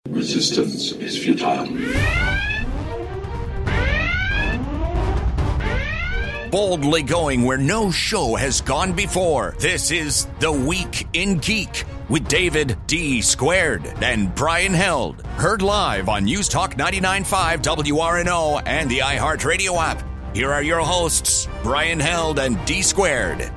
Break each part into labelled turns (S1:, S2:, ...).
S1: Resistance is futile.
S2: Boldly going where no show has gone before. This is The Week in Geek with David D. Squared and Brian Held. Heard live on News Talk 99.5 WRNO and the iHeartRadio app. Here are your hosts, Brian Held and D. Squared.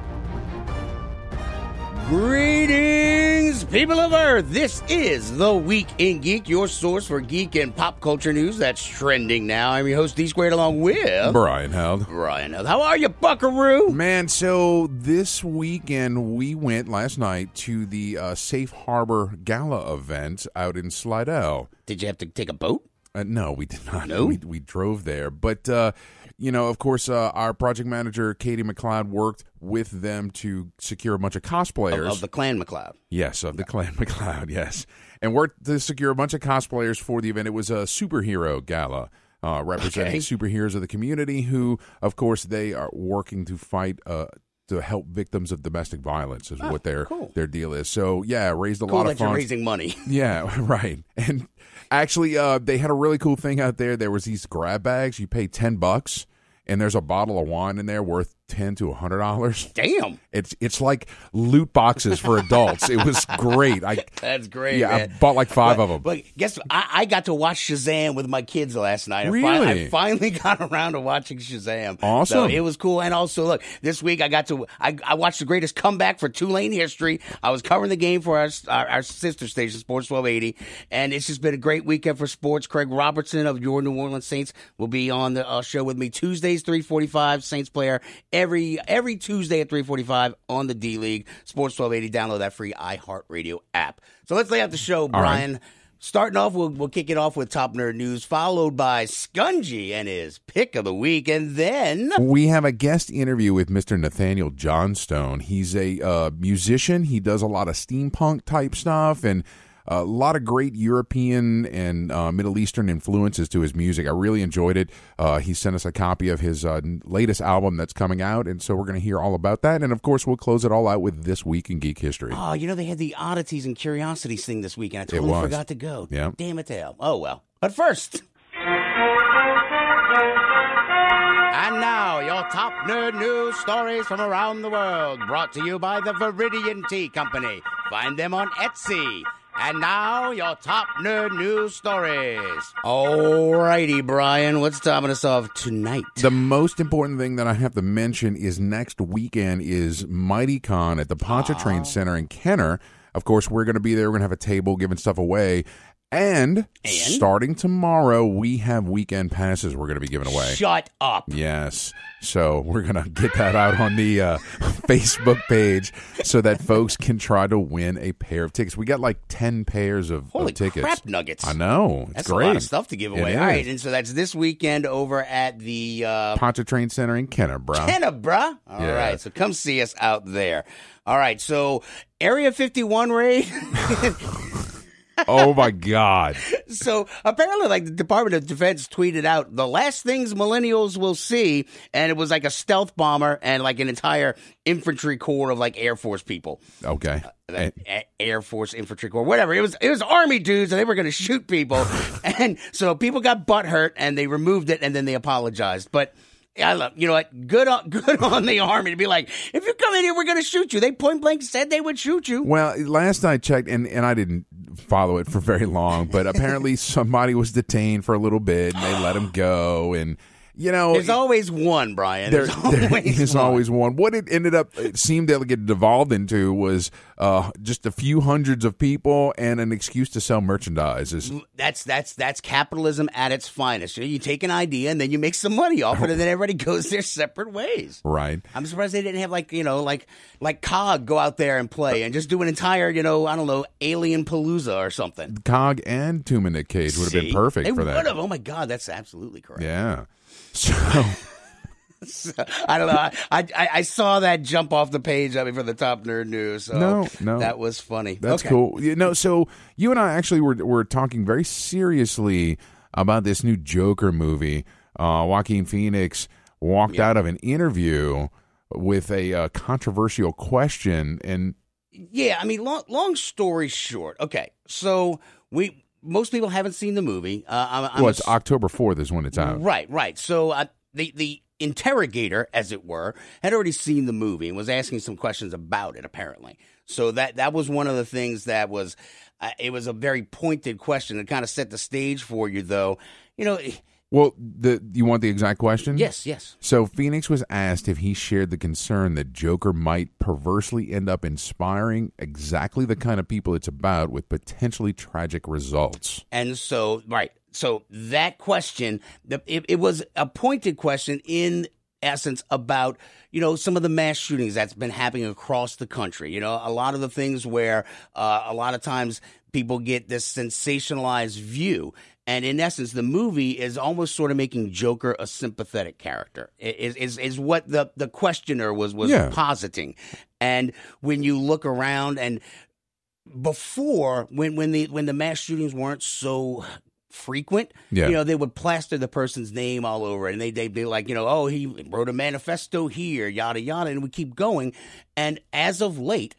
S3: Greetings, people of Earth. This is The Week in Geek, your source for geek and pop culture news that's trending now. I'm your host, D Squared, along with
S4: Brian Held.
S3: How are you, buckaroo?
S4: Man, so this weekend we went last night to the Safe Harbor Gala event out in Slidell.
S3: Did you have to take a boat?
S4: No, we did not.
S3: No?
S4: We drove there. But, of course, our project manager, Katie McLeod, worked with them to secure a bunch of cosplayers.
S3: Of the Clan McLeod.
S4: Yes, of the Clan McLeod, yes. And worked to secure a bunch of cosplayers for the event. It was a superhero gala representing superheroes of the community who, of course, they are working to fight to help victims of domestic violence is what their deal is. So, yeah, raised a lot of funds.
S3: You're raising money.
S4: Yeah, right. And actually, they had a really cool thing out there. There was these grab bags. You pay $10, and there's a bottle of wine in there worth $10 to $100.
S3: Damn.
S4: It's like loot boxes for adults. It was great.
S3: That's great,
S4: yeah,
S3: man.
S4: I bought like five of them.
S3: But guess what? I got to watch Shazam with my kids last night.
S4: Really?
S3: I finally got around to watching Shazam.
S4: Awesome.
S3: So it was cool. And also, look, this week I watched the greatest comeback for Tulane history. I was covering the game for our sister station, Sports 1280. And it's just been a great weekend for sports. Craig Robertson of your New Orleans Saints will be on the show with me Tuesdays, 3:45. Saints player every Tuesday at 3:45 on the D League. Sports 1280. Download that free iHeartRadio app. So let's lay out the show, Brian. Right. Starting off, we'll kick it off with Top Nerd News, followed by Skungy and his pick of the week, and then
S4: we have a guest interview with Mr. Nathaniel Johnstone. He's a musician. He does a lot of steampunk type stuff and a lot of great European and Middle Eastern influences to his music. I really enjoyed it. He sent us a copy of his latest album that's coming out, and so we're going to hear all about that. And, of course, we'll close it all out with This Week in Geek History.
S3: Oh, they had the Oddities and Curiosities thing this weekend. I totally forgot to go.
S4: Yeah.
S3: Damn it, hell. Oh, well. But first. And now, your top nerd news stories from around the world, brought to you by the Viridian Tea Company. Find them on Etsy. And now, your top nerd news stories. Alrighty, Brian, what's topping us off tonight?
S4: The most important thing that I have to mention is next weekend is Mighty Con at the Pontchartrain Center in Kenner. Of course, we're going to be there. We're going to have a table giving stuff away. And starting tomorrow, we have weekend passes we're going to be giving away.
S3: Shut up.
S4: Yes. So we're going to get that out on the Facebook page so that folks can try to win a pair of tickets. We got like 10 pairs of
S3: Holy
S4: tickets.
S3: Crap nuggets.
S4: I know. It's
S3: that's
S4: great.
S3: A lot of stuff to give away. All right. And so that's this weekend over at the
S4: Pontchartrain Center in Kenner, bruh.
S3: All right. So come see us out there. All right. So Area 51 raid.
S4: Oh, my God.
S3: So apparently, like, the Department of Defense tweeted out the last things millennials will see, and it was like a stealth bomber and like an entire infantry corps of like Air Force people.
S4: Okay.
S3: Air Force Infantry Corps, whatever. It was Army dudes, and they were going to shoot people. And so people got butthurt, and they removed it, and then they apologized. But I love, you know what? Good on the Army to be like, if you come in here, we're going to shoot you. They point blank said they would shoot you.
S4: Well, last I checked, and I didn't follow it for very long, but apparently somebody was detained for a little bit, and they let him go, and
S3: there's always one, Brian. There's
S4: always one. What it seemed to get devolved into was just a few hundreds of people and an excuse to sell merchandise.
S3: That's capitalism at its finest. You take an idea and then you make some money off it, and then everybody goes their separate ways.
S4: Right.
S3: I'm surprised they didn't have like COG go out there and play and just do an entire Alien Palooza or something.
S4: COG and Tomb and Nick Cage would have been perfect for that.
S3: They would have. Oh my God, that's absolutely correct.
S4: Yeah. So
S3: I don't know. I saw that jump off the page for the top nerd news. So
S4: no,
S3: that was funny.
S4: That's cool. So you and I actually were talking very seriously about this new Joker movie. Joaquin Phoenix walked out of an interview with a controversial question, and
S3: yeah, I mean, long story short. Okay, so most people haven't seen the movie.
S4: It's October 4th is when it's out.
S3: Right. So the interrogator, as it were, had already seen the movie and was asking some questions about it, apparently. So that was one of the things that was, it was a very pointed question. It kind of set the stage for you, though.
S4: Well, you want the exact question?
S3: Yes.
S4: So Phoenix was asked if he shared the concern that Joker might perversely end up inspiring exactly the kind of people it's about with potentially tragic results.
S3: And so, right. So that question, it was a pointed question in essence about, some of the mass shootings that's been happening across the country. A lot of the things where a lot of times people get this sensationalized view. And in essence, the movie is almost sort of making Joker a sympathetic character. Is what the questioner was positing. And when you look around, and before when the mass shootings weren't so frequent, they would plaster the person's name all over it, and they'd be like, oh, he wrote a manifesto here, yada yada, and we keep going. And as of late,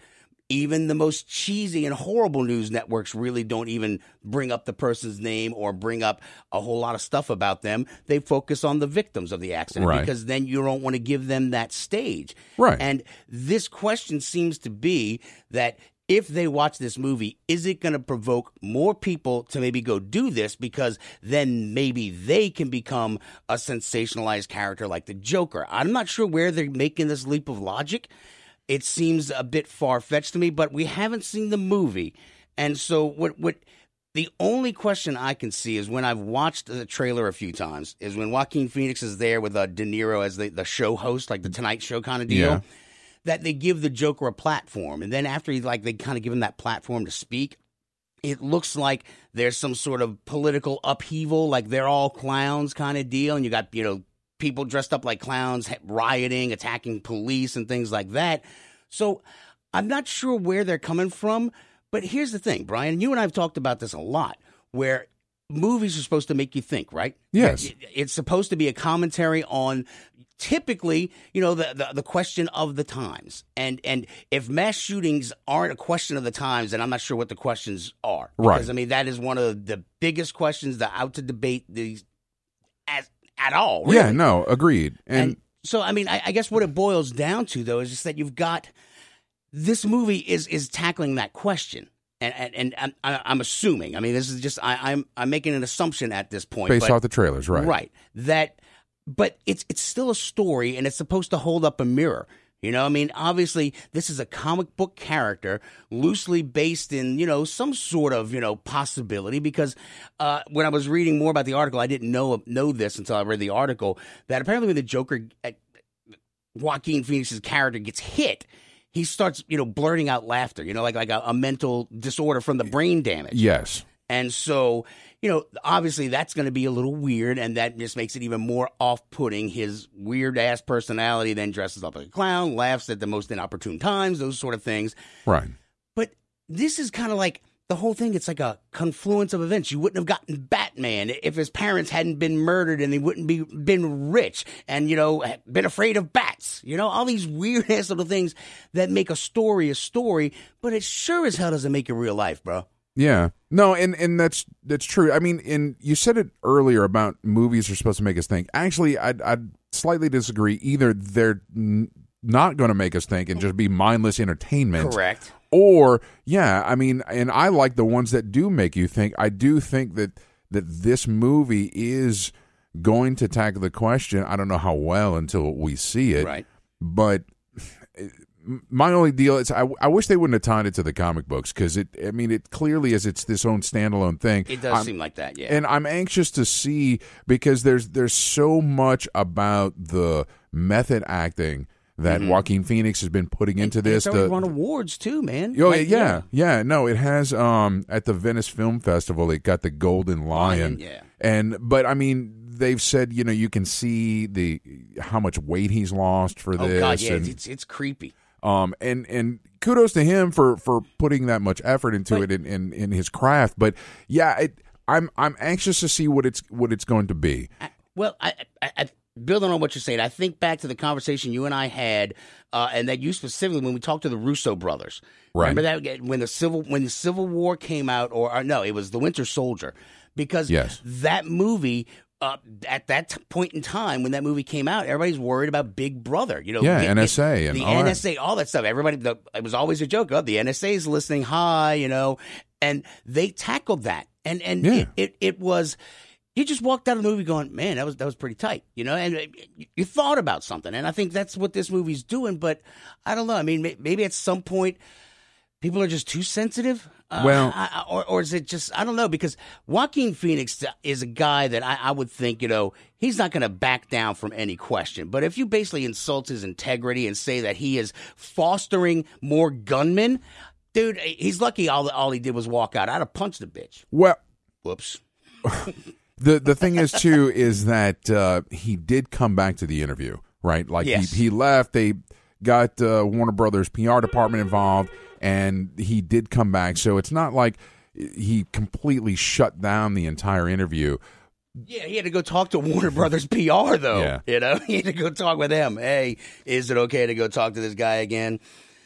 S3: even the most cheesy and horrible news networks really don't even bring up the person's name or bring up a whole lot of stuff about them. They focus on the victims of the accident, right, because then you don't want to give them that stage.
S4: Right.
S3: And this question seems to be that if they watch this movie, is it going to provoke more people to maybe go do this, because then maybe they can become a sensationalized character like the Joker? I'm not sure where they're making this leap of logic. It seems a bit far-fetched to me, but we haven't seen the movie. And so what the only question I can see is, when I've watched the trailer a few times, is when Joaquin Phoenix is there with De Niro as the show host, like the Tonight Show kind of deal, that they give the Joker a platform. And then after they kind of give him that platform to speak, it looks like there's some sort of political upheaval, like they're all clowns kind of deal. And you got, people dressed up like clowns rioting, attacking police and things like that. So I'm not sure where they're coming from. But here's the thing, Brian, you and I have talked about this a lot, where movies are supposed to make you think, right?
S4: Yes.
S3: It's supposed to be a commentary on typically, the question of the times. And if mass shootings aren't a question of the times, then I'm not sure what the questions are. Because,
S4: right.
S3: That is one of the biggest questions that out to debate these at all. Really.
S4: Yeah, no, agreed. And
S3: so, I guess what it boils down to, though, is just that you've got this movie is tackling that question. And I'm assuming, this is just, I'm making an assumption at this point.
S4: Based off the trailers, right.
S3: Right. But it's still a story, and it's supposed to hold up a mirror. Obviously, this is a comic book character loosely based in, some sort of, possibility, because when I was reading more about the article, I didn't know this until I read the article, that apparently when the Joker, Joaquin Phoenix's character, gets hit, he starts, blurting out laughter, like a mental disorder from the brain damage.
S4: Yes.
S3: And so, obviously that's going to be a little weird, and that just makes it even more off-putting. His weird-ass personality then dresses up like a clown, laughs at the most inopportune times, those sort of things.
S4: Right.
S3: But this is kind of like the whole thing. It's like a confluence of events. You wouldn't have gotten Batman if his parents hadn't been murdered, and he wouldn't been rich and, been afraid of bats. All these weird-ass little things that make a story, but it sure as hell doesn't make it real life, bro.
S4: Yeah. No, and that's true. And you said it earlier about movies are supposed to make us think. Actually, I'd slightly disagree. Either they're not going to make us think and just be mindless entertainment.
S3: Correct.
S4: Or, and I like the ones that do make you think. I do think that this movie is going to tackle the question. I don't know how well until we see it.
S3: Right.
S4: But my only deal is I wish they wouldn't have tied it to the comic books, because it clearly is, it's this own standalone thing.
S3: It does seem like that, yeah.
S4: And I'm anxious to see, because there's so much about the method acting that Joaquin Phoenix has been putting into this.
S3: It's already won awards too, man.
S4: Oh, yeah. No, it has. At the Venice Film Festival, it got the Golden Lion.
S3: Yeah.
S4: But they've said, you can see how much weight he's lost for this.
S3: Oh God, yeah, it's creepy.
S4: And kudos to him for putting that much effort into it in his craft. But yeah, I'm anxious to see what it's going to be.
S3: building on what you're saying, I think back to the conversation you and I had, and that you specifically when we talked to the Russo brothers.
S4: Right.
S3: Remember that when the Civil War came out, or no, it was The Winter Soldier, because that movie. At that point in time, when that movie came out, everybody's worried about Big Brother.
S4: NSA and
S3: the
S4: all
S3: NSA, all that stuff. It was always a joke. Oh, the NSA is listening. Hi, and they tackled that, and it was. You just walked out of the movie going, man, that was pretty tight, and you thought about something, and I think that's what this movie's doing. But I don't know. I mean, maybe at some point people are just too sensitive. Or is it just, I don't know, because Joaquin Phoenix is a guy that I would think, he's not going to back down from any question. But if you basically insult his integrity and say that he is fostering more gunmen, dude, he's lucky all he did was walk out. I'd have punched the bitch.
S4: Well,
S3: whoops.
S4: The thing is, too, is that he did come back to the interview, right? Like he left, they got Warner Brothers PR department involved, and he did come back. So it's not like he completely shut down the entire interview.
S3: Yeah, he had to go talk to Warner Brothers PR, though.
S4: Yeah.
S3: He had to go talk with them. Hey, is it okay to go talk to this guy again?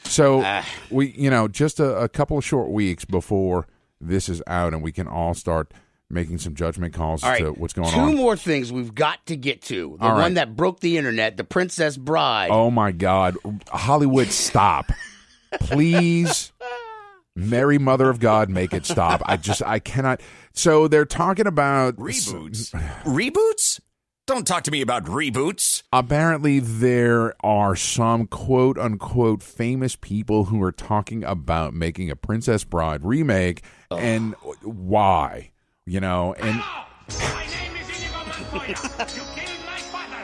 S4: So we, just a couple of short weeks before this is out, and we can all start making some judgment calls as to what's going on.
S3: Two more things we've got to get to. The one that broke the internet, The Princess Bride.
S4: Oh, my God. Hollywood, stop. Please, Mary Mother of God, make it stop. I cannot. So they're talking about
S2: reboots. Reboots? Don't talk to me about reboots.
S4: Apparently, there are some quote unquote famous people who are talking about making a Princess Bride remake, and why? And
S5: my name is Inigo Montoya. You killed my father.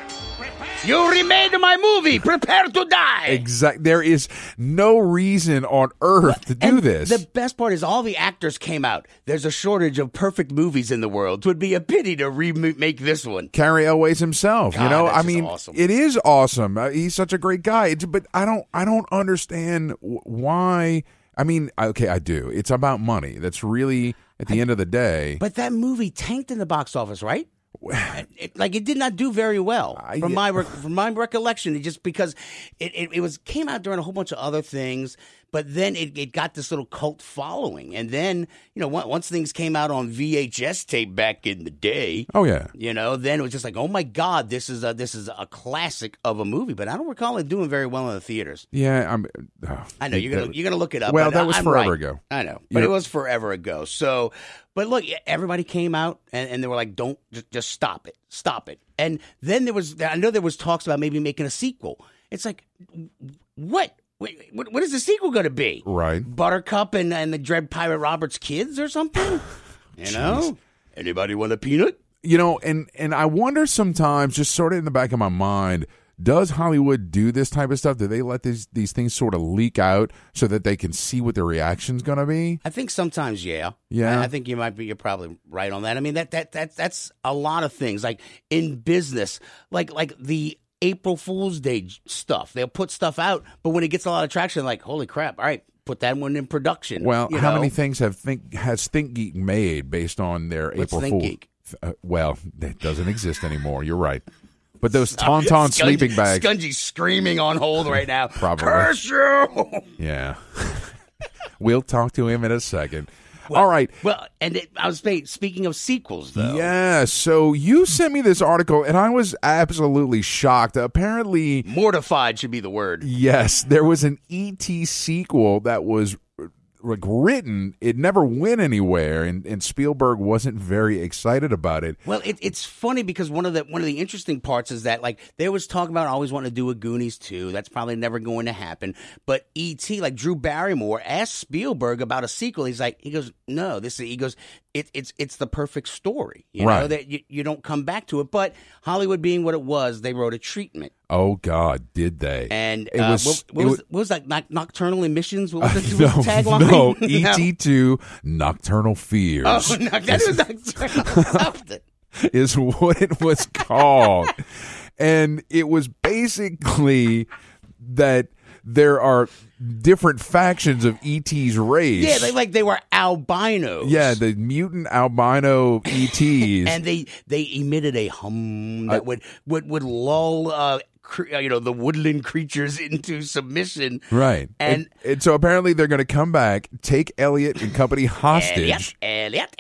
S3: You remade my movie. Prepare to die.
S4: Exactly. There is no reason on earth to do this.
S3: The best part is all the actors came out. There's a shortage of perfect movies in the world. It would be a pity to remake this one.
S4: Carrie Elways himself.
S3: God,
S4: I mean,
S3: awesome.
S4: It is awesome. He's such a great guy. But I don't understand why. I mean, okay, I do. It's about money. That's really at the end of the day.
S3: But that movie tanked in the box office, right? It did not do very well from my recollection. Just because it came out during a whole bunch of other things, but then it got this little cult following, and then once things came out on VHS tape back in the day, then it was just like, oh my God, this is a classic of a movie. But I don't recall it doing very well in the theaters.
S4: Yeah,
S3: I know you're gonna look it up.
S4: Well, that was forever ago.
S3: I know, but it was forever ago. So. But look, everybody came out and they were like, "Don't just stop it." And then I know there was talks about maybe making a sequel. It's like, what? Wait, what is the sequel going to be?
S4: Right,
S3: Buttercup and the Dread Pirate Robert's kids or something? Anybody want a peanut?
S4: And I wonder sometimes, just sort of in the back of my mind, does Hollywood do this type of stuff? Do they let these things sort of leak out so that they can see what the reaction's going to be?
S3: I think sometimes, yeah.
S4: Yeah.
S3: I think you're probably right on that. I mean, that's a lot of things. Like in business, like the April Fool's Day stuff. They'll put stuff out, but when it gets a lot of traction, like, holy crap, all right, put that one in production.
S4: Well, how many things has ThinkGeek made based on their
S3: What's
S4: April Fool's? Well, that doesn't exist anymore. You're right. But those Tauntaun sleeping bags.
S3: Skungy's screaming on hold right now.
S4: Probably.
S3: Curse you!
S4: Yeah. We'll talk to him in a second. All right.
S3: Well, and I was speaking of sequels, though.
S4: Yeah. So you sent me this article, and I was absolutely shocked. Apparently,
S3: mortified should be the word.
S4: Yes, there was an E.T. sequel that was written. It never went anywhere, and Spielberg wasn't very excited about it.
S3: Well, it's funny because one of the interesting parts is that, like, they was talking about always wanting to do a Goonies 2. That's probably never going to happen. But E.T., like Drew Barrymore, asked Spielberg about a sequel. He goes, no, it's the perfect story. You know, that you don't come back to it. But Hollywood being what it was, they wrote a treatment.
S4: Oh, God, did they?
S3: And what was that? Nocturnal Emissions? What was the tagline?
S4: No, E.T. 2, Nocturnal Fears.
S3: Oh, that was Nocturnal something.
S4: Is what it was called. And it was basically that there are different factions of ET's race.
S3: Yeah, they were albinos.
S4: Yeah, the mutant albino ETs.
S3: And they emitted a hum that would lull the woodland creatures into submission.
S4: Right.
S3: And
S4: so apparently they're going to come back, take Elliot and company hostage.
S3: Elliot.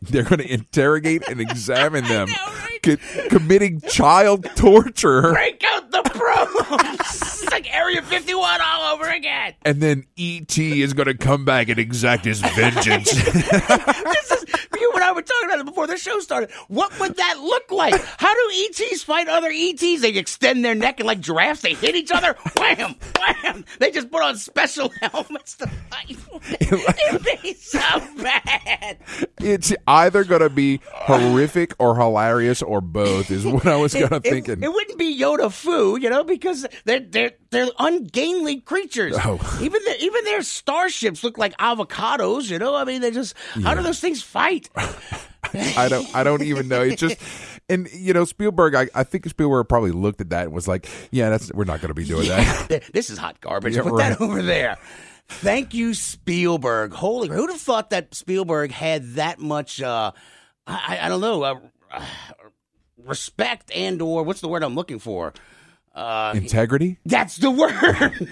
S4: They're going to interrogate and examine them, committing child torture.
S3: Break out the brooms. It's like Area 51 all over again.
S4: And then E.T. is going to come back and exact his vengeance.
S3: You and I were talking about it before the show started. What would that look like? How do ETs fight other ETs? They extend their neck and like giraffes, they hit each other. Wham! Wham! They just put on special helmets to fight. It'd be so bad.
S4: It's either going to be horrific or hilarious or both is what I was kind of thinking.
S3: It wouldn't be Yoda Fu, because they're ungainly creatures.
S4: Oh.
S3: Even their starships look like avocados, I mean, they just how do those things fight?
S4: I don't even know. It's just, and Spielberg. I think Spielberg probably looked at that and was like, "Yeah, we're not going to be doing that.
S3: This is hot garbage.
S4: Yeah,
S3: Put that over there." Thank you, Spielberg. Holy, who'd have thought that Spielberg had that much? I don't know, respect and/or what's the word I'm looking for?
S4: Integrity.
S3: That's the word.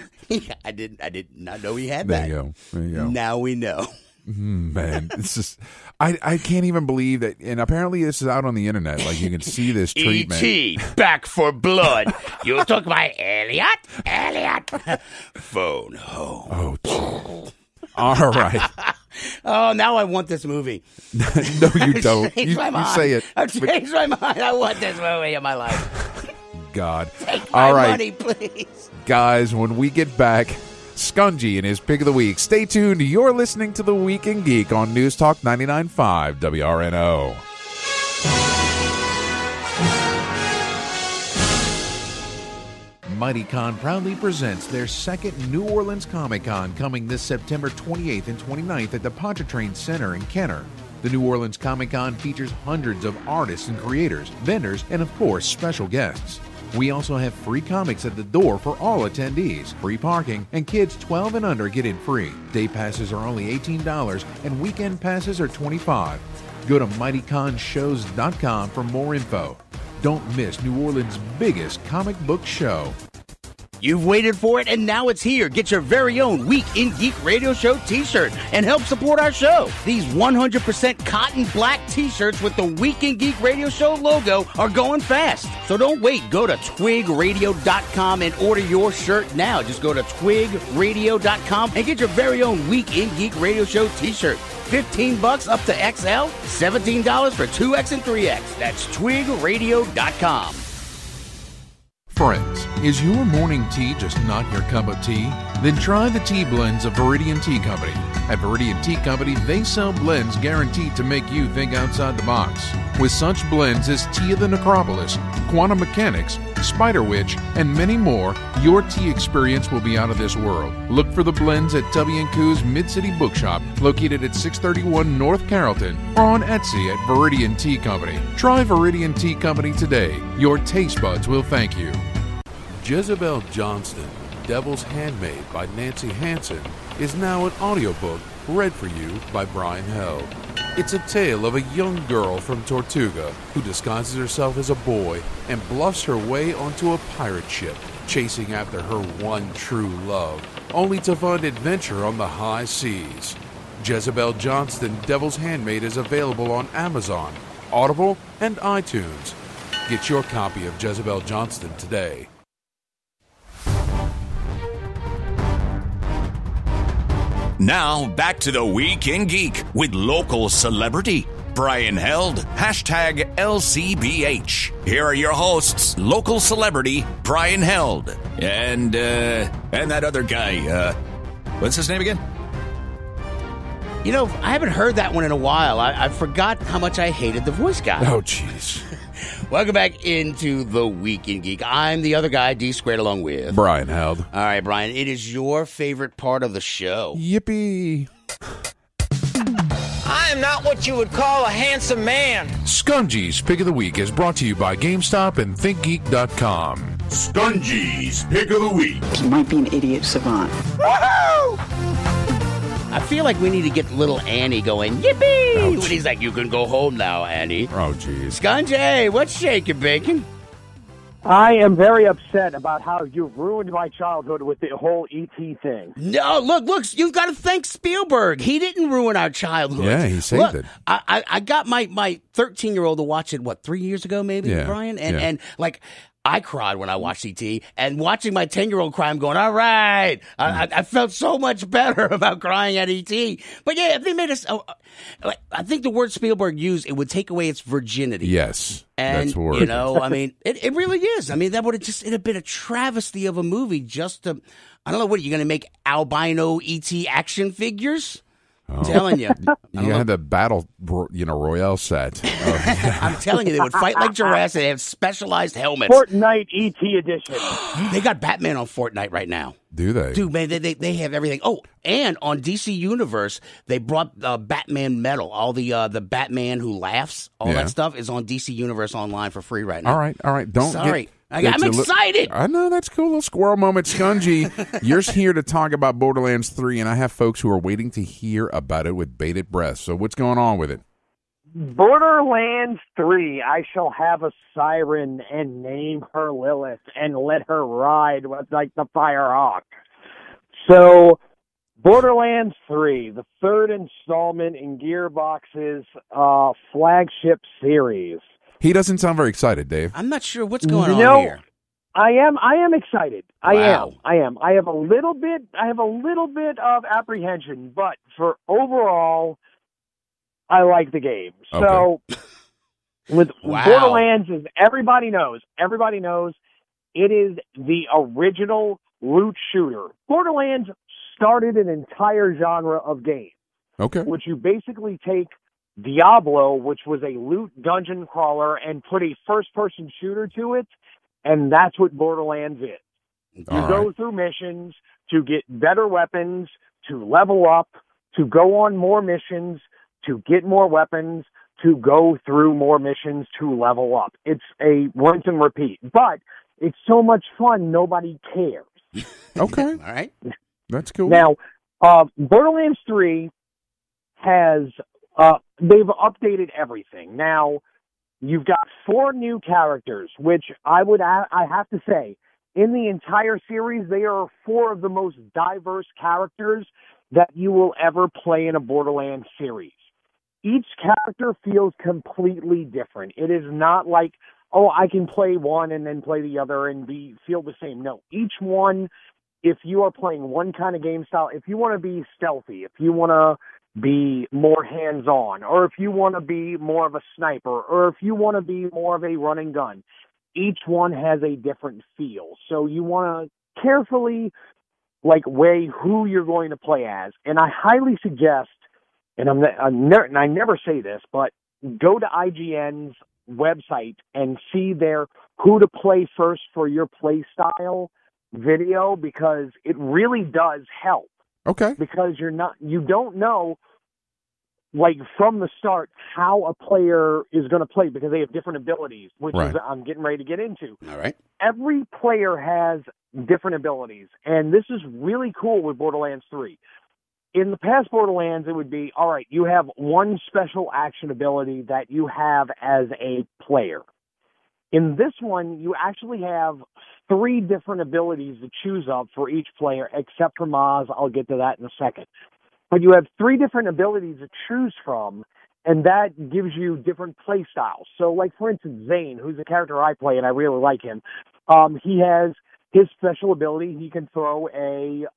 S3: I did not know he had that.
S4: There you go.
S3: Now we know.
S4: Man, it's just I can't even believe that. And apparently this is out on the internet. Like you can see this treatment.
S3: E.T. back for blood. You took my Elliot. Phone home.
S4: Oh, geez. All right.
S3: Oh, now I want this movie.
S4: No, you don't. You say it.
S3: I've changed my mind. I want this movie in my life.
S4: God.
S3: Take my
S4: All right,
S3: money, please.
S4: Guys, when we get back, Skungy and his pick of the week. Stay tuned. You're listening to The Week in Geek on News Talk 99.5 WRNO. MightyCon proudly presents their second New Orleans Comic Con coming this September 28th and 29th at the Pontchartrain Center in Kenner. The New Orleans Comic Con features hundreds of artists and creators, vendors, and of course, special guests. We also have free comics at the door for all attendees, free parking, and kids 12 and under get in free. Day passes are only $18 and weekend passes are $25. Go to MightyConShows.com for more info. Don't miss New Orleans' biggest comic book show.
S3: You've waited for it, and now it's here. Get your very own Week in Geek Radio Show t-shirt and help support our show. These 100% cotton black t-shirts with the Week in Geek Radio Show logo are going fast. So don't wait. Go to TWIGradio.com and order your shirt now. Just go to TWIGradio.com and get your very own Week in Geek Radio Show t-shirt. $15 up to XL, $17 for 2X and 3X. That's TWIGradio.com.
S4: Friends, is your morning tea just not your cup of tea? Then try the tea blends of Viridian Tea Company. At Viridian Tea Company, they sell blends guaranteed to make you think outside the box. With such blends as Tea of the Necropolis, Quantum Mechanics, Spider Witch, and many more, your tea experience will be out of this world. Look for the blends at Tubby & Coo's Mid-City Bookshop, located at 631 North Carrollton, or on Etsy at Viridian Tea Company. Try Viridian Tea Company today. Your taste buds will thank you. Jezebel Johnston, Devil's Handmaid by Nancy Hansen, is now an audiobook read for you by Brian Held. It's a tale of a young girl from Tortuga who disguises herself as a boy and bluffs her way onto a pirate ship, chasing after her one true love, only to find adventure on the high seas. Jezebel Johnston, Devil's Handmaid is available on Amazon, Audible, and iTunes. Get your copy of Jezebel Johnston today.
S2: Now, back to the Week in Geek with local celebrity Brian Held, hashtag LCBH. Here are your hosts, local celebrity Brian Held, and that other guy, what's his name again?
S3: I haven't heard that one in a while. I forgot how much I hated the voice guy.
S4: Oh, jeez.
S3: Welcome back into the Week in Geek. I'm the other guy, D squared, along with
S4: Brian Held.
S3: All right, Brian, it is your favorite part of the show.
S4: Yippee.
S6: I am not what you would call a handsome man.
S4: Skungy's Pick of the Week is brought to you by GameStop and ThinkGeek.com.
S1: Skungy's Pick of the Week.
S6: He might be an idiot savant.
S3: I feel like we need to get little Annie going, yippee! When he's like, you can go home now, Annie.
S4: Oh, jeez.
S3: Skungy, what's shaking, bacon?
S7: I am very upset about how you've ruined my childhood with the whole E.T. thing.
S3: No, look, you've got to thank Spielberg. He didn't ruin our childhood.
S4: Yeah, he saved it.
S3: I got my 13-year-old to watch it, 3 years ago, maybe,
S4: Yeah,
S3: Brian?
S4: yeah.
S3: And like, I cried when I watched E.T., and watching my 10-year-old cry, I'm going, all right. I felt so much better about crying at E.T. But yeah, they made us, I think the word Spielberg used, it would take away its virginity.
S4: Yes,
S3: And,
S4: that's word.
S3: you know, I mean, it really is. I mean, that would have it'd have been a travesty of a movie just to, I don't know, what, are you going to make albino E.T. action figures? I'm telling you.
S4: You had the battle, Royale set.
S3: I'm telling you, they would fight like giraffes. They have specialized helmets.
S7: Fortnite E.T. edition.
S3: They got Batman on Fortnite right now.
S4: Do they?
S3: Dude, man, they have everything. Oh, and on DC Universe, they brought Batman Metal. All the Batman who laughs, all that stuff is on DC Universe online for free right now.
S4: All right.
S3: Sorry. I'm excited.
S4: I know, that's cool. Little squirrel moment. Skungy, you're here to talk about Borderlands 3, and I have folks who are waiting to hear about it with bated breath. So what's going on with it?
S7: Borderlands 3, I shall have a siren and name her Lilith and let her ride with, like, the Firehawk. So, Borderlands 3, the third installment in Gearbox's flagship series.
S4: He doesn't sound very excited, Dave.
S3: I'm not sure what's going on here.
S7: I am excited.
S3: Wow.
S7: I am. I have a little bit of apprehension, but for overall, I like the game.
S4: Okay.
S7: So with
S3: Wow.
S7: Borderlands, as everybody knows, it is the original loot shooter. Borderlands started an entire genre of game,
S4: Okay.
S7: which you basically take Diablo, which was a loot dungeon crawler, and put a first-person shooter to it, and that's what Borderlands is. You go through missions to get better weapons, to level up, to go on more missions, to get more weapons, to go through more missions, to level up. It's a rinse and repeat, but it's so much fun, nobody cares.
S4: Okay.
S3: All right.
S4: That's cool.
S7: Now, Borderlands 3 has... they've updated everything. Now, you've got 4 new characters, which I have to say, in the entire series, they are 4 of the most diverse characters that you will ever play in a Borderlands series. Each character feels completely different. It is not like, oh, I can play one and then play the other and feel the same. No, each one, if you are playing one kind of game style, if you want to be stealthy, if you want to be more hands-on, or if you want to be more of a sniper, or if you want to be more of a run and gun, each one has a different feel. So you want to carefully weigh who you're going to play as. And I highly suggest, and I never say this, but go to IGN's website and see their who to play first for your play style video, because it really does help.
S4: Okay.
S7: Because you don't know, from the start, how a player is going to play, because they have different abilities, which is I'm getting ready to get into.
S3: All right.
S7: Every player has different abilities, and this is really cool with Borderlands 3. In the past Borderlands, it would be, all right, you have one special action ability that you have as a player. In this one, you actually have 3 different abilities to choose of for each player, except for Maz. I'll get to that in a second. But you have 3 different abilities to choose from, and that gives you different play styles. So, for instance, Zane, who's a character I play, and I really like him, he has his special ability. He can throw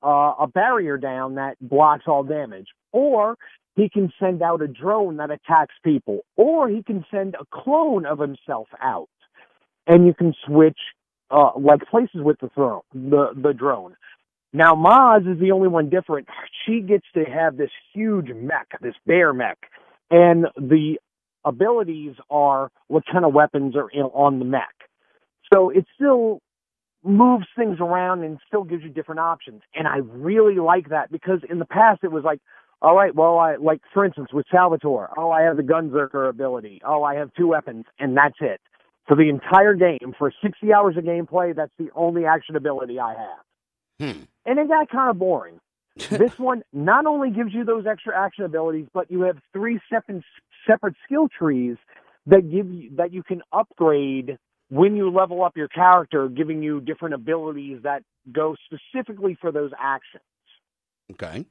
S7: a barrier down that blocks all damage. Or he can send out a drone that attacks people. Or he can send a clone of himself out. And you can switch places with the drone. Now, Maz is the only one different. She gets to have this huge mech, this bear mech, and the abilities are what kind of weapons are on the mech. So it still moves things around and still gives you different options. And I really like that, because in the past it was all right, well, for instance, with Salvatore, I have the Gunzerker ability. I have 2 weapons, and that's it. For the entire game, for 60 hours of gameplay, that's the only action ability I have. And it got kind of boring. This one not only gives you those extra action abilities, but you have 3 separate skill trees that you can upgrade when you level up your character, giving you different abilities that go specifically for those actions.
S3: Okay.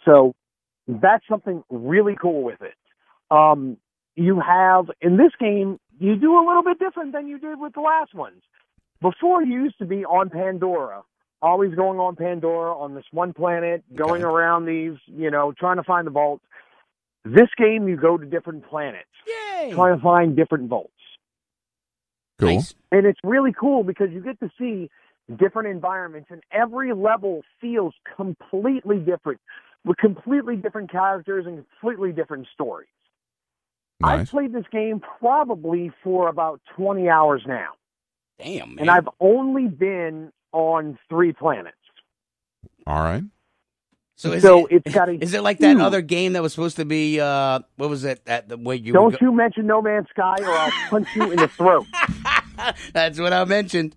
S7: So that's something really cool with it. You have, in this game, you do a little bit different than you did with the last ones. Before, you used to be on Pandora, always going on Pandora on this one planet, going around these, trying to find the vault. This game, you go to different planets, trying to find different vaults.
S4: Cool.
S3: Nice.
S7: And it's really cool because you get to see different environments, and every level feels completely different, with completely different characters and completely different stories.
S4: Nice.
S7: I've played this game probably for about 20 hours now.
S3: Damn, man.
S7: And I've only been on 3 planets.
S4: All right.
S3: So
S7: it's got a
S3: is it like that other game that was supposed to be, what was it? Where you
S7: Don't you mention No Man's Sky or I'll punch you in the throat.
S3: That's what I mentioned.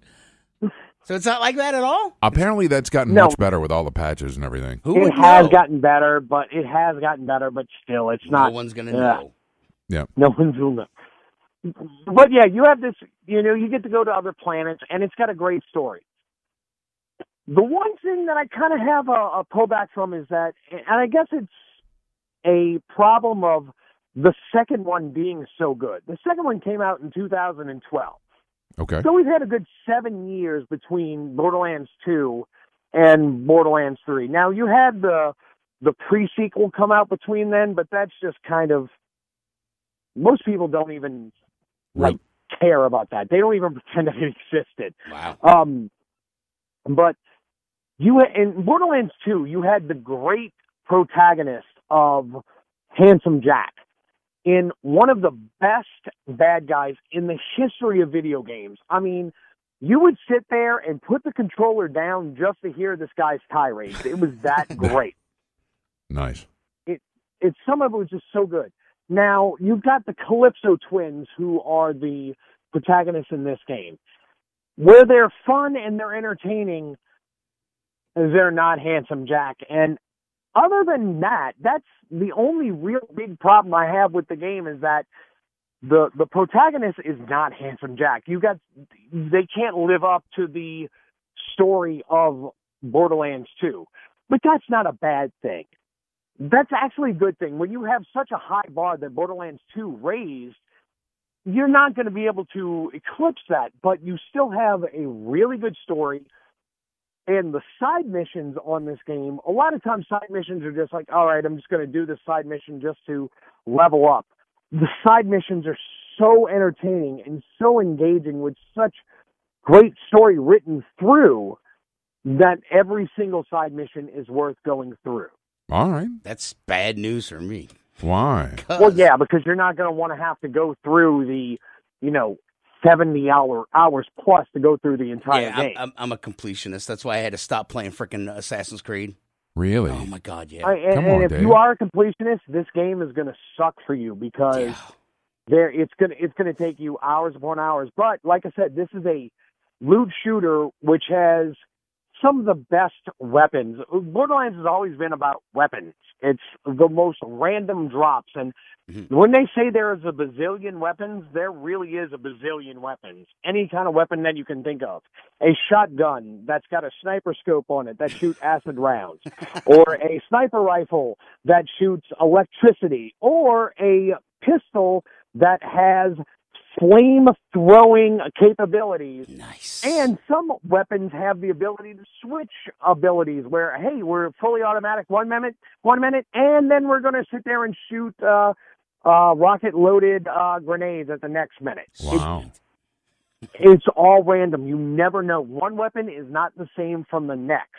S3: So it's not like that at all?
S4: Apparently that's gotten much better with all the patches and everything.
S3: Who
S7: It has gotten better, but still, it's not.
S3: No one's going to know.
S4: Yeah.
S7: No one's will know. But yeah, you have this, you get to go to other planets, and it's got a great story. The one thing that I kind of have a pullback from is that, and I guess it's a problem of the second one being so good. The second one came out in 2012.
S4: Okay.
S7: So we've had a good 7 years between Borderlands 2 and Borderlands 3. Now, you had the pre-sequel come out between then, but that's just kind of, most people don't even care about that. They don't even pretend that it existed.
S3: Wow.
S7: But in Borderlands 2, you had the great protagonist of Handsome Jack, in one of the best bad guys in the history of video games. I mean, you would sit there and put the controller down just to hear this guy's tirades. It was that great.
S4: Nice.
S7: Some of it was just so good. Now, you've got the Calypso twins, who are the protagonists in this game. Where they're fun and they're entertaining, they're not Handsome Jack. And other than that, that's the only real big problem I have with the game, is that the protagonist is not Handsome Jack. They can't live up to the story of Borderlands 2. But that's not a bad thing. That's actually a good thing. When you have such a high bar that Borderlands 2 raised, you're not going to be able to eclipse that, but you still have a really good story. And the side missions on this game, a lot of times side missions are just like, all right, I'm just going to do this side mission just to level up. The side missions are so entertaining and so engaging, with such great story written through, that every single side mission is worth going through.
S4: All right.
S3: That's bad news for me.
S4: Why?
S7: Well, yeah, because you're not going to want to have to go through the, 70 hours plus to go through the entire game.
S3: I'm a completionist. That's why I had to stop playing freaking Assassin's Creed.
S4: Really?
S3: Oh, my God, yeah.
S7: And if you are a completionist, this game is going to suck for you, because it's going to take you hours upon hours. But like I said, this is a loot shooter which has some of the best weapons. Borderlands has always been about weapons. It's the most random drops. And when they say there is a bazillion weapons, there really is a bazillion weapons. Any kind of weapon that you can think of. A shotgun that's got a sniper scope on it that shoots acid rounds. Or a sniper rifle that shoots electricity. Or a pistol that has flame-throwing capabilities.
S3: Nice.
S7: And some weapons have the ability to switch abilities, where, hey, we're fully automatic 1 minute, and then we're going to sit there and shoot rocket-loaded grenades at the next minute.
S4: Wow.
S7: It's all random. You never know. One weapon is not the same from the next.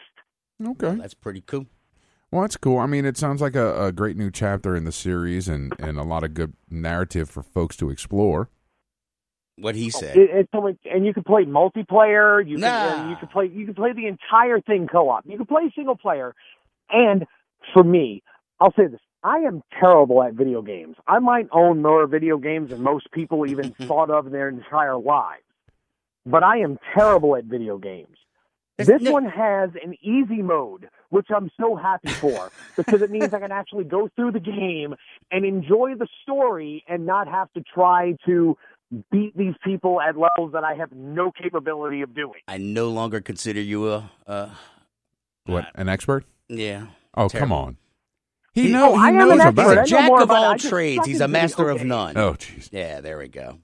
S4: Okay.
S3: That's pretty cool.
S4: Well, that's cool. I mean, it sounds like a great new chapter in the series, and a lot of good narrative for folks to explore.
S3: What he said.
S7: And you can play multiplayer. You can play the entire thing co-op. You can play single player. And for me, I'll say this: I am terrible at video games. I might own more video games than most people even thought of in their entire lives. But I am terrible at video games. This one has an easy mode, which I'm so happy for, because it means I can actually go through the game and enjoy the story and not have to try to beat these people at levels that I have no capability of doing.
S3: I no longer consider you
S4: an expert?
S3: Yeah.
S4: Oh,
S3: terrible.
S4: come on. He knows about
S3: He's
S4: it.
S3: a jack of all trades. He's a master of none.
S4: Oh, jeez.
S3: Yeah, there we go.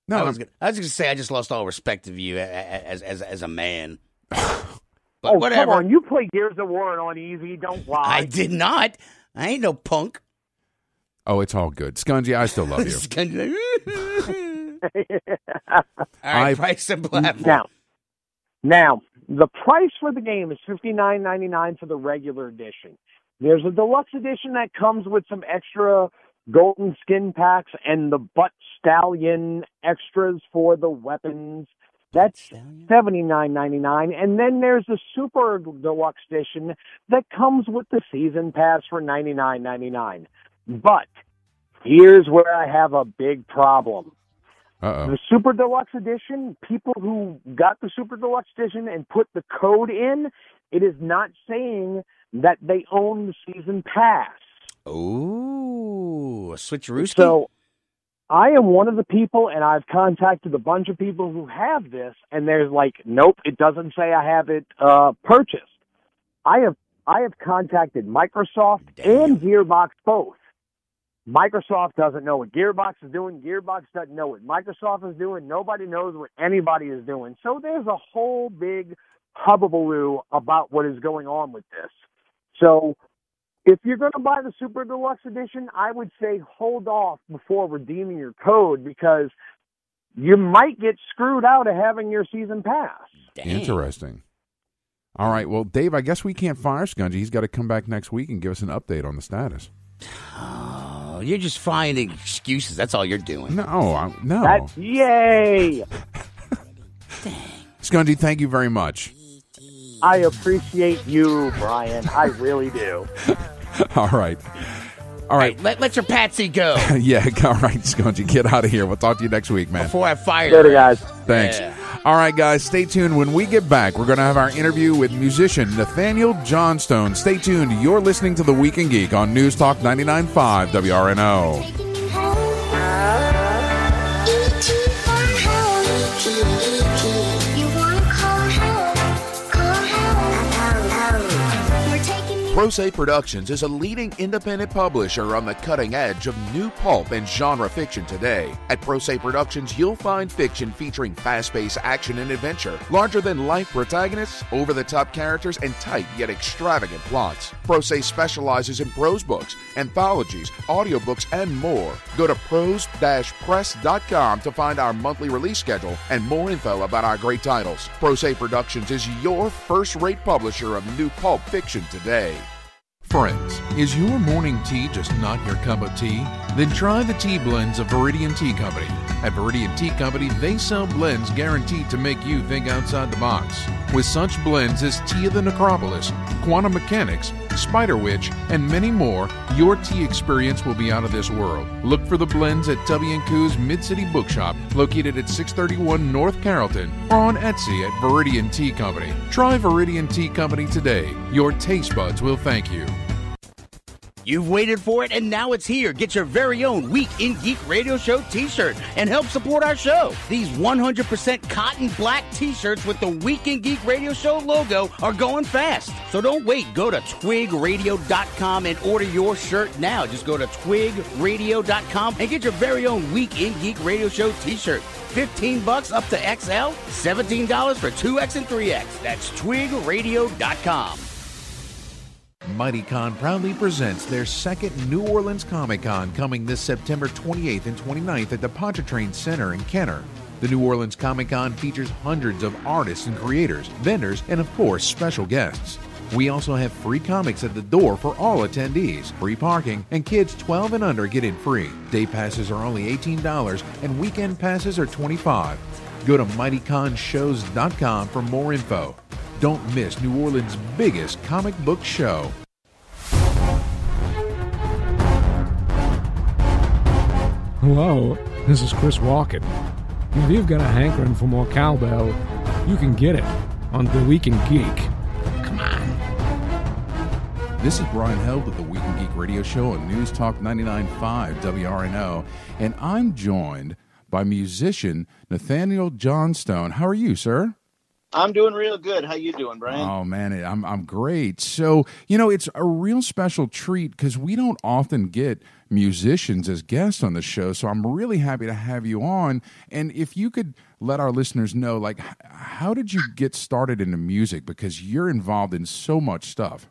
S4: No,
S3: I was going to say I just lost all respect of you as a man. But
S7: oh,
S3: whatever.
S7: Come on. You play Gears of War on easy. Don't lie.
S3: I did not. I ain't no punk.
S4: Oh, it's all good. Skungy, I still love you.
S3: Skungy. All right, price and platform.
S7: Now, the price for the game is $59.99 for the regular edition. There's a deluxe edition that comes with some extra golden skin packs and the butt stallion extras for the weapons. That's $79.99. And then there's the super deluxe edition that comes with the season pass for $99.99. But here's where I have a big problem.
S4: Uh-oh.
S7: The Super Deluxe Edition, people who got the Super Deluxe Edition and put the code in, it is not saying that they own the season pass.
S3: Ooh, a switcherooski?
S7: So I am one of the people, and I've contacted a bunch of people who have this, and there's like, nope, it doesn't say I have it purchased. I have contacted Microsoft and Gearbox both. Microsoft doesn't know what Gearbox is doing. Gearbox doesn't know what Microsoft is doing. Nobody knows what anybody is doing. So there's a whole big hubbubaloo about what is going on with this. So if you're going to buy the Super Deluxe Edition, I would say hold off before redeeming your code because you might get screwed out of having your season pass.
S3: Dang.
S4: Interesting. All right. Well, Dave, I guess we can't fire Skungy. He's got to come back next week and give us an update on the status.
S3: Oh, you're just finding excuses. That's all you're doing.
S4: No, no.
S7: That's yay!
S4: Skungy, thank you very much.
S7: I appreciate you, Brian. I really do.
S4: All right. All right.
S3: Let your patsy go.
S4: Yeah, all right, Skungy, get out of here. We'll talk to you next week, man.
S3: Before I fire
S7: Later,
S3: you.
S7: guys.
S4: Thanks.
S3: Yeah.
S4: All right, guys, stay tuned. When we get back, we're going to have our interview with musician Nathaniel Johnstone. Stay tuned. You're listening to The Week in Geek on News Talk 99.5 WRNO.
S8: ProSe Productions is a leading independent publisher on the cutting edge of new pulp and genre fiction today. At ProSe Productions, you'll find fiction featuring fast-paced action and adventure, larger-than-life protagonists, over-the-top characters, and tight yet extravagant plots. ProSe specializes in prose books, anthologies, audiobooks, and more. Go to prose-press.com to find our monthly release schedule and more info about our great titles. ProSe Productions is your first-rate publisher of new pulp fiction today.
S9: Friends, is your morning tea just not your cup of tea? Then try the tea blends of Viridian Tea Company. At Viridian Tea Company, they sell blends guaranteed to make you think outside the box. With such blends as Tea of the Necropolis, Quantum Mechanics, Spider Witch, and many more, your tea experience will be out of this world. Look for the blends at Tubby & Coo's Mid-City Bookshop, located at 631 North Carrollton, or on Etsy at Viridian Tea Company. Try Viridian Tea Company today. Your taste buds will thank you.
S3: You've waited for it, and now it's here. Get your very own Week in Geek Radio Show t-shirt and help support our show. These 100% cotton black t-shirts with the Week in Geek Radio Show logo are going fast. So don't wait. Go to twigradio.com and order your shirt now. Just go to twigradio.com and get your very own Week in Geek Radio Show t-shirt. $15 up to XL, $17 for 2X and 3X. That's twigradio.com.
S9: MightyCon proudly presents their second New Orleans Comic Con coming this September 28th and 29th at the Pontchartrain Center in Kenner. The New Orleans Comic Con features hundreds of artists and creators, vendors, and of course, special guests. We also have free comics at the door for all attendees, free parking, and kids 12 and under get in free. Day passes are only $18 and weekend passes are $25. Go to MightyConShows.com for more info. Don't miss New Orleans' biggest comic book show.
S10: Hello, this is Chris Walken. If you've got a hankering for more cowbell, you can get it on The Week in Geek. Come on.
S4: This is Brian Held with the Week in Geek radio show on News Talk 99.5 WRNO, and I'm joined by musician Nathaniel Johnstone. How are you, sir?
S11: I'm doing real good. How you doing, Brian?
S4: Oh, man, I'm great. So, it's a real special treat because we don't often get musicians as guests on the show, so I'm really happy to have you on. And if you could let our listeners know, like, how did you get started into music? Because you're involved in so much stuff.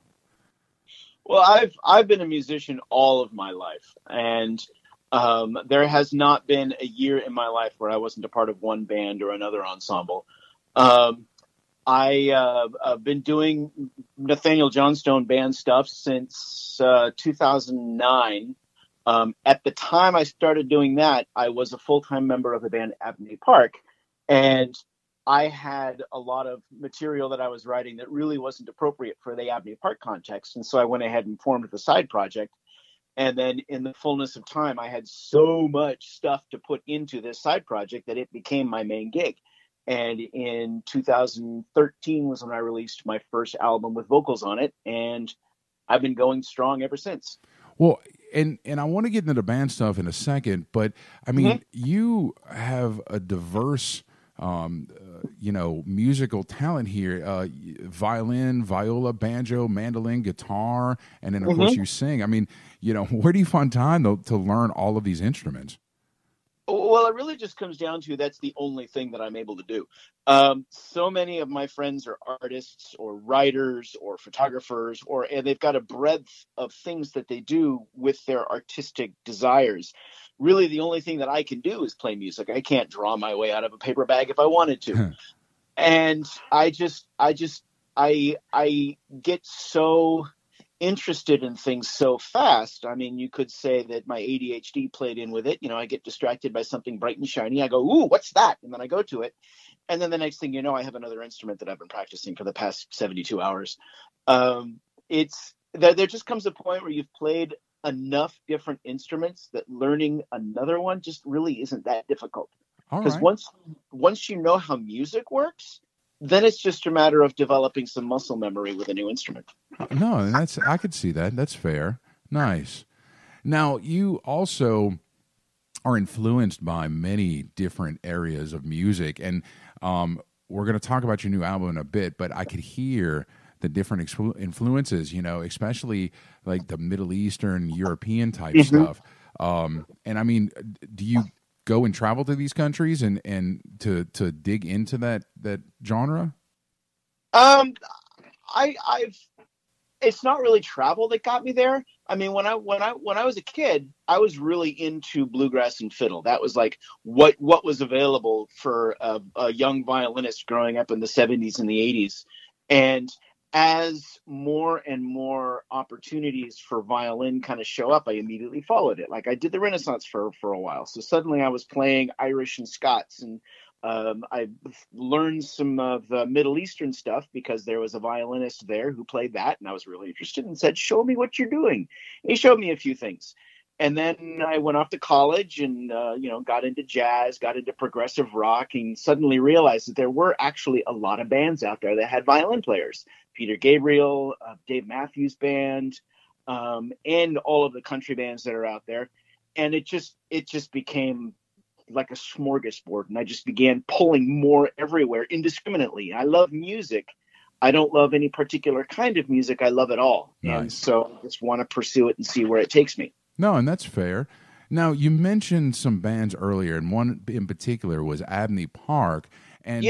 S11: Well, I've been a musician all of my life, and there has not been a year in my life where I wasn't a part of one band or another ensemble. I've been doing Nathaniel Johnstone band stuff since 2009. At the time I started doing that, I was a full-time member of the band Abney Park, and I had a lot of material that I was writing that really wasn't appropriate for the Abney Park context, and so I went ahead and formed the side project. And then in the fullness of time, I had so much stuff to put into this side project that it became my main gig. And in 2013 was when I released my first album with vocals on it, and I've been going strong ever since.
S4: Well, and I want to get into the band stuff in a second, but I mean, you have a diverse, musical talent here: violin, viola, banjo, mandolin, guitar, and then of course you sing. I mean, where do you find time to learn all of these instruments?
S11: Well, it really just comes down to that's the only thing that I'm able to do. So many of my friends are artists or writers or photographers, and they've got a breadth of things that they do with their artistic desires. Really, the only thing that I can do is play music. I can't draw my way out of a paper bag if I wanted to. And I get so interested in things so fast. I mean, you could say that my ADHD played in with it. I get distracted by something bright and shiny. I go, ooh, what's that? And then I go to it. And then the next thing you know, I have another instrument that I've been practicing for the past 72 hours. There just comes a point where you've played enough different instruments that learning another one just really isn't that difficult. Because once you know how music works, then it's just a matter of developing some muscle memory with a new instrument.
S4: No, I could see that. That's fair. Nice. Now, you also are influenced by many different areas of music, and we're going to talk about your new album in a bit, but I could hear the different influences, especially like the Middle Eastern, European type stuff. And I mean, do you go and travel to these countries and to dig into that genre?
S11: It's not really travel that got me there. I mean, when I was a kid, I was really into bluegrass and fiddle. That was like what was available for a young violinist growing up in the 70s and the 80s. And as more and more opportunities for violin kind of show up, I immediately followed it. Like I did the Renaissance for a while. So suddenly I was playing Irish and Scots, and I learned some of the Middle Eastern stuff because there was a violinist there who played that, and I was really interested and said, show me what you're doing. And he showed me a few things. And then I went off to college and, got into jazz, got into progressive rock, and suddenly realized that there were actually a lot of bands out there that had violin players. Peter Gabriel, Dave Matthews Band, and all of the country bands that are out there. And it just became like a smorgasbord, and I just began pulling more everywhere indiscriminately. I love music. I don't love any particular kind of music. I love it all. Nice. And so I just want to pursue it and see where it takes me.
S4: No, and that's fair. Now, you mentioned some bands earlier, and one in particular was Abney Park. And,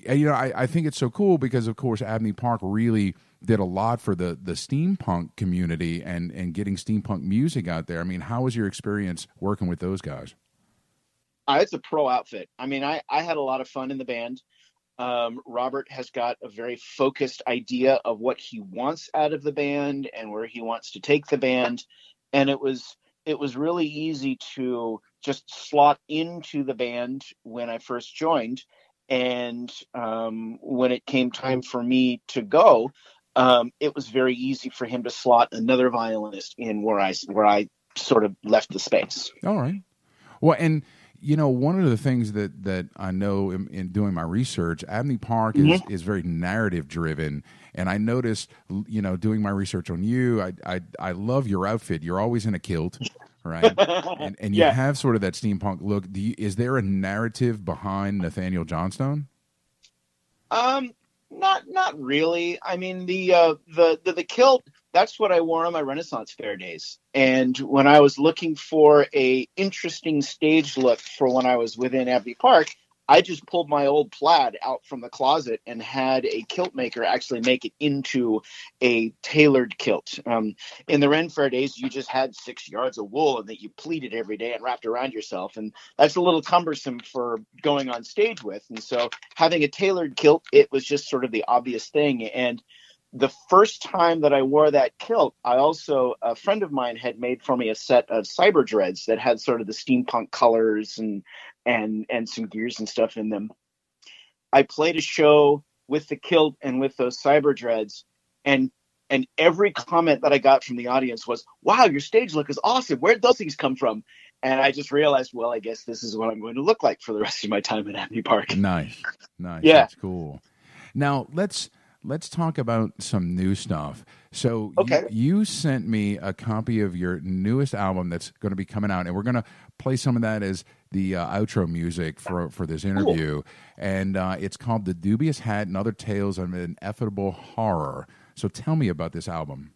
S4: I think it's so cool because, of course, Abney Park really did a lot for the steampunk community and getting steampunk music out there. I mean, how was your experience working with those guys?
S11: It's a pro outfit. I mean, I had a lot of fun in the band. Robert has got a very focused idea of what he wants out of the band and where he wants to take the band. And it was really easy to just slot into the band when I first joined. And when it came time for me to go, it was very easy for him to slot another violinist in where I sort of left the space.
S4: All right. Well, and one of the things that I know in doing my research, Abney Park is very narrative driven, and I noticed, doing my research on you, I love your outfit. You're always in a kilt, right? and you have sort of that steampunk look. Is there a narrative behind Nathaniel Johnstone?
S11: Not really. I mean, the kilt, that's what I wore on my Renaissance Fair days. And when I was looking for a interesting stage look for when I was within Abney Park, I just pulled my old plaid out from the closet and had a kilt maker actually make it into a tailored kilt. In the Ren Fair days, you just had 6 yards of wool and that you pleated every day and wrapped around yourself. And that's a little cumbersome for going on stage with. And so having a tailored kilt, it was just sort of the obvious thing. And the first time that I wore that kilt, a friend of mine had made for me a set of cyber dreads that had sort of the steampunk colors and some gears and stuff in them. I played a show with the kilt and with those cyber dreads, and every comment that I got from the audience was, "Wow, your stage look is awesome. Where'd those things come from?" And I just realized, well, I guess this is what I'm going to look like for the rest of my time in Abney Park.
S4: Nice.
S11: Yeah.
S4: That's cool. Now let's talk about some new stuff. So you sent me a copy of your newest album that's going to be coming out, and we're going to play some of that as the outro music for this interview. Cool. And it's called The Dubious Hat and Other Tales of Ineffable Horror. So tell me about this album.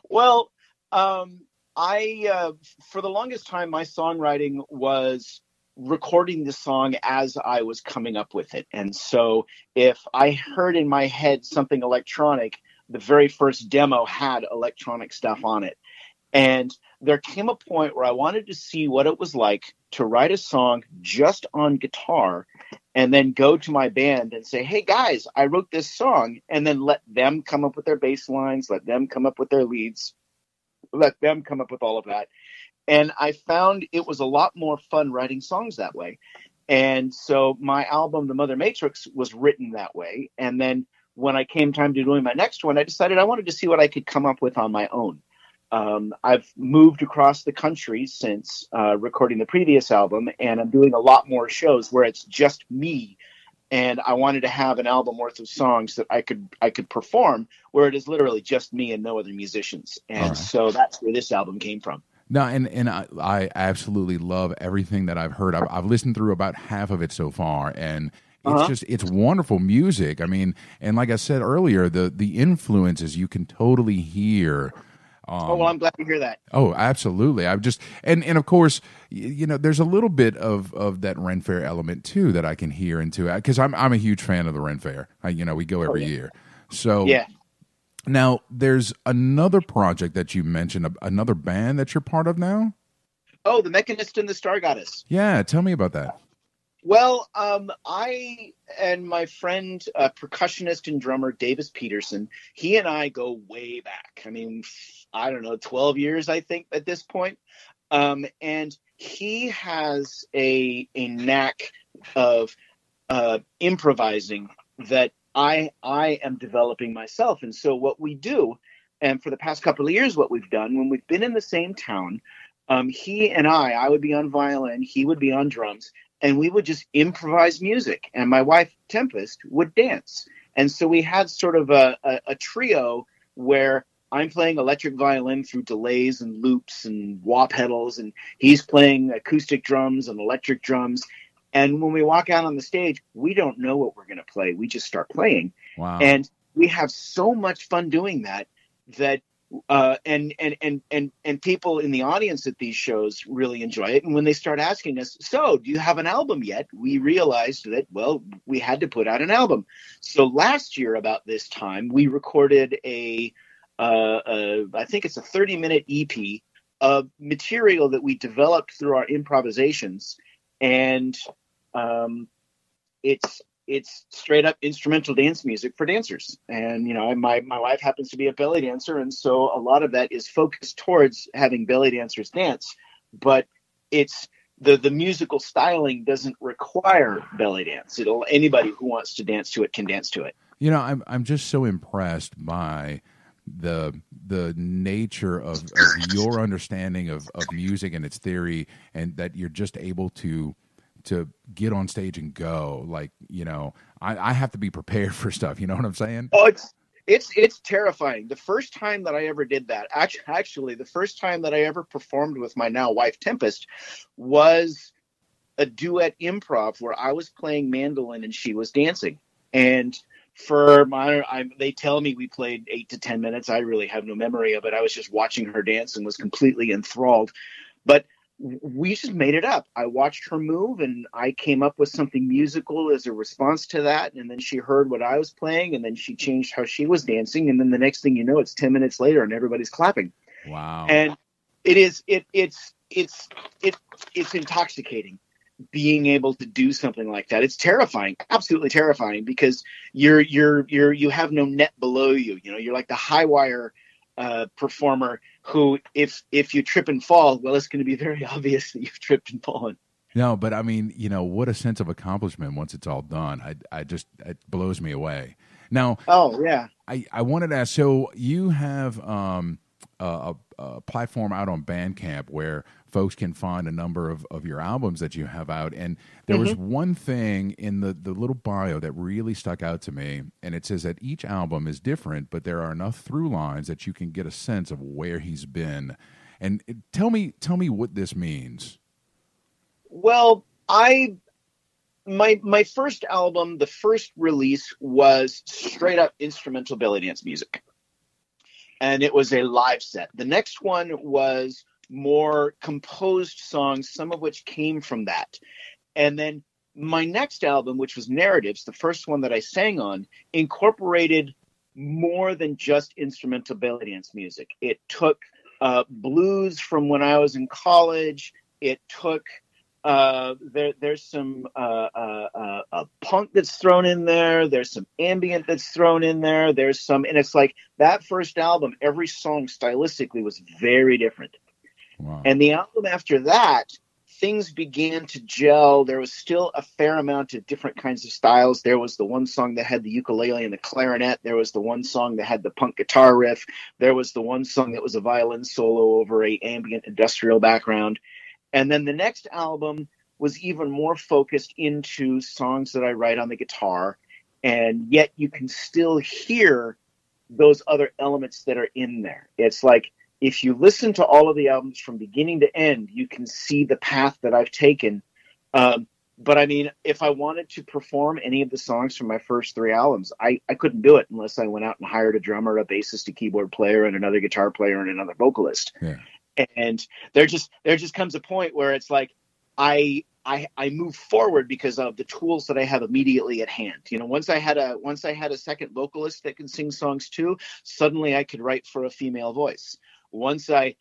S11: Well, I for the longest time, my songwriting was recording the song as I was coming up with it. And so if I heard in my head something electronic, the very first demo had electronic stuff on it. And there came a point where I wanted to see what it was like to write a song just on guitar and then go to my band and say, "Hey guys, I wrote this song," and then let them come up with their bass lines, let them come up with their leads, let them come up with all of that. And I found it was a lot more fun writing songs that way. And so my album, The Mother Matrix, was written that way. And then when I came time to doing my next one, I decided I wanted to see what I could come up with on my own. I've moved across the country since recording the previous album, and I'm doing a lot more shows where it's just me. And I wanted to have an album worth of songs that I could perform where it is literally just me and no other musicians. And so that's where this album came from.
S4: No, and I absolutely love everything that I've heard. I've listened through about half of it so far, and it's wonderful music. I mean, and like I said earlier, the influences you can totally hear.
S11: Well, I'm glad to hear that.
S4: Oh, absolutely. I've just and of course, there's a little bit of that Ren Fair element too that I can hear into it because I'm a huge fan of the Ren Fair. We go every year, so
S11: yeah.
S4: Now, there's another project that you mentioned, another band that you're part of now?
S11: Oh, the Mechanist and the Star Goddess.
S4: Yeah, tell me about that.
S11: Well, I and my friend, percussionist and drummer Davis Peterson, he and I go way back. I mean, I don't know, 12 years, I think, at this point. And he has a knack of improvising that I am developing myself. And so what we do, and for the past couple of years, what we've done when we've been in the same town, he and I would be on violin, he would be on drums, and we would just improvise music. And my wife, Tempest, would dance. And so we had sort of a trio where I'm playing electric violin through delays and loops and wah pedals, and he's playing acoustic drums and electric drums. And when we walk out on the stage, we don't know what we're going to play. We just start playing.
S4: Wow.
S11: And we have so much fun doing that and people in the audience at these shows really enjoy it. And when they start asking us, "So, do you have an album yet?" we realized that, well, we had to put out an album. So last year about this time, we recorded I think it's a 30-minute EP of material that we developed through our improvisations. And it's straight up instrumental dance music for dancers. And, my wife happens to be a belly dancer. And so a lot of that is focused towards having belly dancers dance, but it's the musical styling doesn't require belly dance. Anybody who wants to dance to it can dance to it.
S4: I'm just so impressed by the nature of your understanding of music and its theory, and that you're just able to get on stage and go. Like, I have to be prepared for stuff. You know what I'm saying?
S11: Oh, it's terrifying. The first time that I ever did that, actually, the first time that I ever performed with my now wife Tempest was a duet improv where I was playing mandolin and she was dancing. And they tell me we played 8 to 10 minutes. I really have no memory of it. I was just watching her dance and was completely enthralled. But we just made it up. I watched her move and I came up with something musical as a response to that. And then she heard what I was playing and then she changed how she was dancing. And then the next thing you know, it's 10 minutes later and everybody's clapping.
S4: Wow.
S11: And it's intoxicating being able to do something like that. It's terrifying, absolutely terrifying, because you have no net below you. You're like the high wire performer who, if you trip and fall, well, it's going to be very obvious that you've tripped and fallen.
S4: No, but I mean, what a sense of accomplishment once it's all done. It blows me away. Now,
S11: oh yeah,
S4: I wanted to ask. So you have a platform out on Bandcamp where folks can find a number of your albums that you have out. And there was one thing in the little bio that really stuck out to me. And it says that each album is different, but there are enough through lines that you can get a sense of where he's been. And tell me what this means.
S11: Well, my first album, the first release was straight up instrumental belly dance music. And it was a live set. The next one was more composed songs, some of which came from that. And then my next album, which was Narratives, the first one that I sang on, incorporated more than just instrumental belly dance music. It took blues from when I was in college. It took there's some punk that's thrown in there. There's some ambient that's thrown in there. And it's like that first album, every song stylistically was very different.
S4: Wow.
S11: And the album after that, things began to gel. There was still a fair amount of different kinds of styles. There was the one song that had the ukulele and the clarinet. There was the one song that had the punk guitar riff. There was the one song that was a violin solo over a ambient industrial background. And then the next album was even more focused into songs that I write on the guitar. And yet you can still hear those other elements that are in there. It's like, if you listen to all of the albums from beginning to end, you can see the path that I've taken. But I mean, if I wanted to perform any of the songs from my first 3 albums, I couldn't do it unless I went out and hired a drummer, a bassist, a keyboard player, and another guitar player, and another vocalist.
S4: Yeah.
S11: And there just comes a point where it's like I move forward because of the tools that I have immediately at hand. Once I had a second vocalist that could sing songs too, suddenly I could write for a female voice. Once I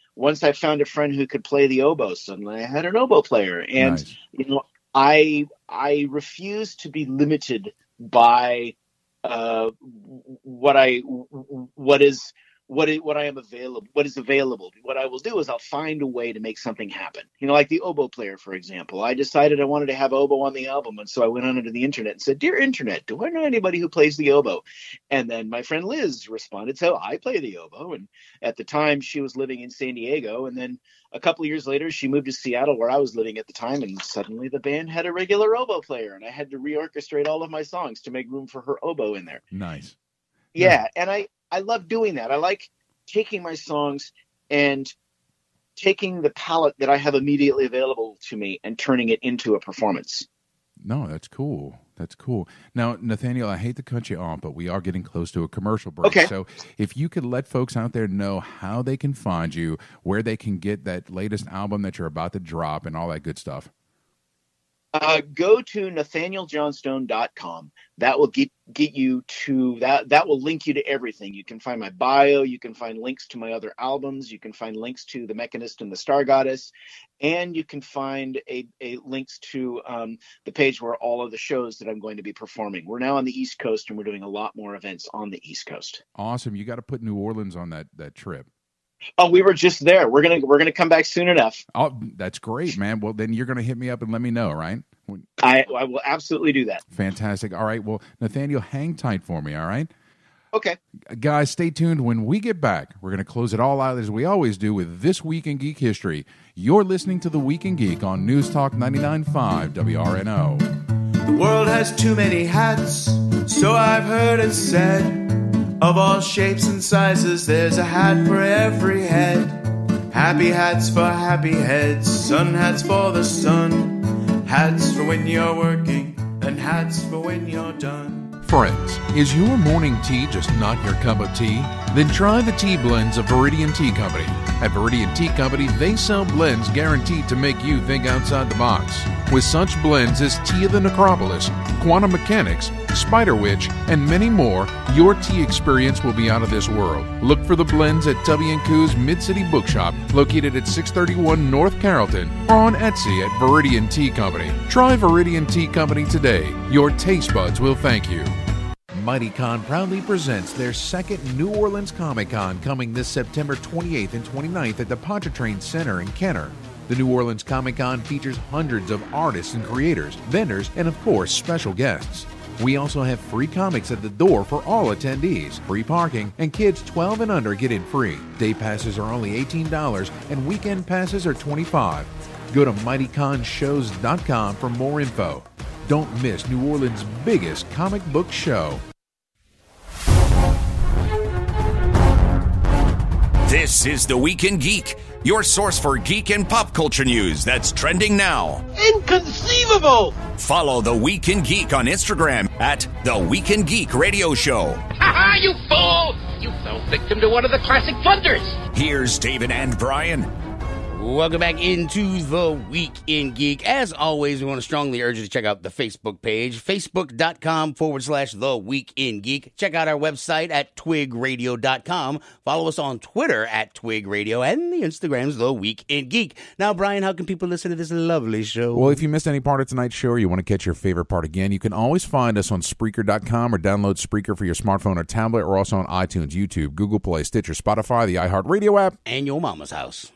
S11: found a friend who could play the oboe, suddenly I had an oboe player. And
S4: nice.
S11: I refuse to be limited by what is available. What I will do is I'll find a way to make something happen. Like the oboe player, for example. I decided I wanted to have oboe on the album, and so I went onto the internet and said, "Dear Internet, do I know anybody who plays the oboe?" And then my friend Liz responded, "So I play the oboe." And at the time, she was living in San Diego, and then a couple of years later, she moved to Seattle, where I was living at the time, and suddenly the band had a regular oboe player, and I had to reorchestrate all of my songs to make room for her oboe in there.
S4: Nice.
S11: Yeah, and I love doing that. I like taking my songs and taking the palette that I have immediately available to me and turning it into a performance.
S4: No, that's cool. That's cool. Now, Nathaniel, I hate to cut you off, but we are getting close to a commercial break.
S11: Okay.
S4: So if you could let folks out there know how they can find you, where they can get that latest album that you're about to drop and all that good stuff.
S11: Go to NathanielJohnstone.com. That will get you to that. That will link you to everything. You can find my bio. You can find links to my other albums. You can find links to The Mechanist and the Star Goddess, and you can find a links to the page where all of the shows that I'm going to be performing. We're now on the East Coast, and we're doing a lot more events on the East Coast.
S4: Awesome. You got to put New Orleans on that trip.
S11: Oh, we were just there. We're gonna come back soon enough.
S4: Oh, that's great, man. Well, then you're gonna hit me up and let me know, right?
S11: I will absolutely do that.
S4: Fantastic. All right. Well, Nathaniel, hang tight for me. All right.
S11: Okay.
S4: Guys, stay tuned. When we get back, we're going to close it all out as we always do with This Week in Geek History. You're listening to The Week in Geek on News Talk 99.5 WRNO.
S12: The world has too many hats, so I've heard it said. Of all shapes and sizes, there's a hat for every head. Happy hats for happy heads, sun hats for the sun, hats for when you're working, and hats for when you're done.
S9: Friends, is your morning tea just not your cup of tea? Then try the tea blends of Viridian Tea Company. At Viridian Tea Company, they sell blends guaranteed to make you think outside the box. With such blends as Tea of the Necropolis, Quantum Mechanics, Spider Witch, and many more, your tea experience will be out of this world. Look for the blends at Tubby & Coo's Mid-City Bookshop, located at 631 North Carrollton, or on Etsy at Viridian Tea Company. Try Viridian Tea Company today. Your taste buds will thank you. MightyCon proudly presents their second New Orleans Comic Con, coming this September 28th and 29th at the Pontchartrain Center in Kenner. The New Orleans Comic Con features hundreds of artists and creators, vendors, and of course, special guests. We also have free comics at the door for all attendees, free parking, and kids 12 and under get in free. Day passes are only $18 and weekend passes are $25. Go to MightyConShows.com for more info. Don't miss New Orleans' biggest comic book show.
S2: This is The Week in Geek, your source for geek and pop culture news that's trending now.
S5: Inconceivable!
S2: Follow The Week in Geek on Instagram at The Week in Geek Radio Show.
S5: Ha-ha, you fool! You fell victim to one of the classic thunders.
S2: Here's David and Brian.
S3: Welcome back into The Week in Geek. As always, we want to strongly urge you to check out the Facebook page, facebook.com/The Week in Geek. Check out our website at twigradio.com. Follow us on Twitter at Twig Radio, and the Instagram's The Week in Geek. Now, Brian, how can people listen to this lovely show?
S4: Well, if you missed any part of tonight's show or you want to catch your favorite part again, you can always find us on Spreaker.com or download Spreaker for your smartphone or tablet, or also on iTunes, YouTube, Google Play, Stitcher, Spotify, the iHeartRadio app,
S3: and your mama's house.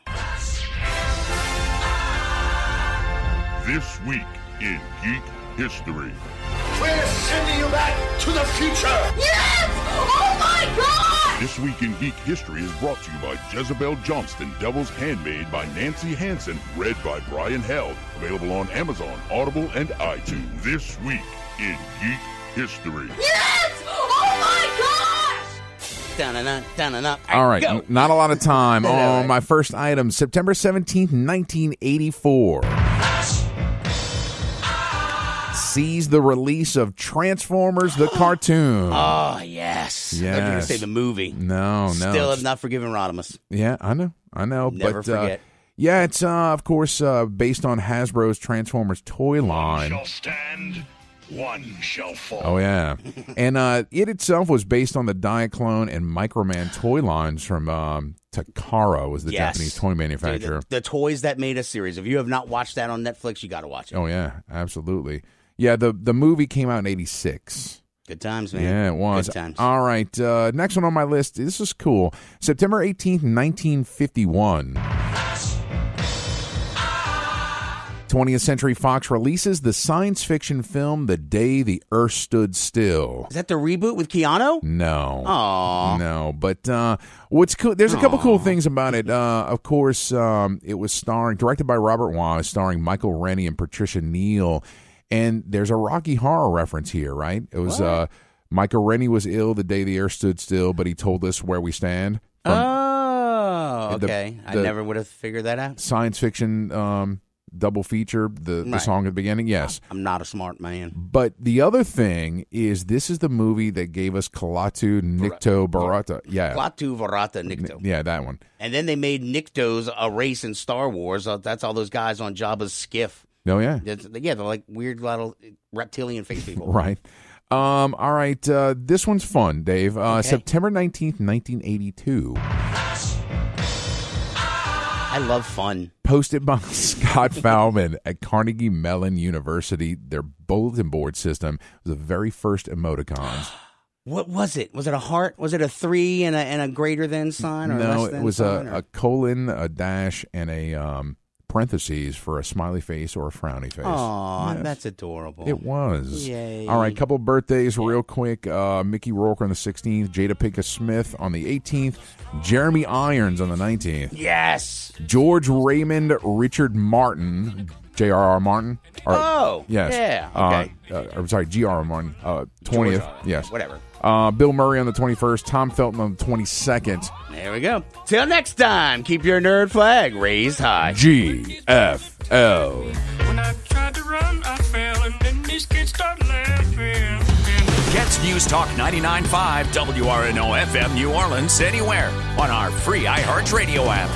S1: This Week in Geek History.
S5: We're sending you back to the future! Yes! Oh my God!
S1: This Week in Geek History is brought to you by Jezebel Johnston, Devil's Handmaid by Nancy Hansen, read by Brian Held. Available on Amazon, Audible, and iTunes. This Week in Geek History.
S5: Yes! Oh my gosh!
S4: All right, not a lot of time on my first item. September 17th, 1984. Sees the release of Transformers the cartoon.
S3: Oh, yes. I thought you were going to say the movie.
S4: No.
S3: Still have not forgiven Rodimus.
S4: Yeah, I know.
S3: Never forget.
S4: Yeah, it's, of course, based on Hasbro's Transformers toy line.
S1: One shall stand, one shall fall.
S4: Oh, yeah. And it itself was based on the Diaclone and Microman toy lines from Takara, was the Japanese toy manufacturer.
S3: Dude, the Toys That Made Us series. If you have not watched that on Netflix, you got to watch it.
S4: Oh, yeah, absolutely. Yeah, the movie came out in 86.
S3: Good times, man.
S4: Yeah, it was.
S3: Good times.
S4: All right, next one on my list. This is cool. September 18th, 1951. 20th Century Fox releases the science fiction film The Day the Earth Stood Still.
S3: Is that the reboot with Keanu?
S4: No.
S3: Aww.
S4: No, but what's cool, there's a couple cool things about it. Of course, it was directed by Robert Wise, starring Michael Rennie and Patricia Neal. And there's a Rocky Horror reference here, right? It was Michael Rennie was ill the day the earth stood still, but he told us where we stand.
S3: Okay. I never would have figured that out.
S4: Science fiction double feature, the song at the beginning, yes.
S3: I'm not a smart man.
S4: But the other thing is this is the movie that gave us Klaatu Nikto Barada. Yeah.
S3: Klaatu Barada Nikto.
S4: Yeah, that one.
S3: And then they made Niktos a race in Star Wars. That's all those guys on Jabba's skiff.
S4: Oh, yeah.
S3: Yeah, they're like weird little reptilian face people.
S4: Right. All right. This one's fun, Dave. Okay. September 19th, 1982.
S3: I love fun.
S4: Posted by Scott Fowlman at Carnegie Mellon University. Their bulletin board system was the very first emoticons.
S3: What was it? Was it a heart? Was it a 3 and a greater than sign? Or
S4: no,
S3: less than
S4: it was
S3: sign,
S4: a colon, a dash, and a parentheses for a smiley face or a frowny face.
S3: Aw,
S4: Yes.
S3: that's adorable.
S4: It was.
S3: Yay.
S4: All right, couple birthdays real quick. Mickey Rourke on the 16th, Jada Pinkett Smith on the 18th, Jeremy Irons on the 19th.
S3: Yes.
S4: George Raymond Richard Martin, J.R.R. Martin.
S3: Oh,
S4: yes.
S3: yeah, okay.
S4: I'm sorry, G.R.R. Martin, 20th.
S3: George,
S4: yes.
S3: whatever.
S4: Bill Murray on the 21st, Tom Felton on the 22nd.
S3: There we go. Till next time, keep your nerd flag raised high.
S4: GFL.
S13: When I tried to run, I fell, and then these kids started laughing.
S2: Catch News Talk 99.5 WRNO FM New Orleans anywhere on our free iHeartRadio app.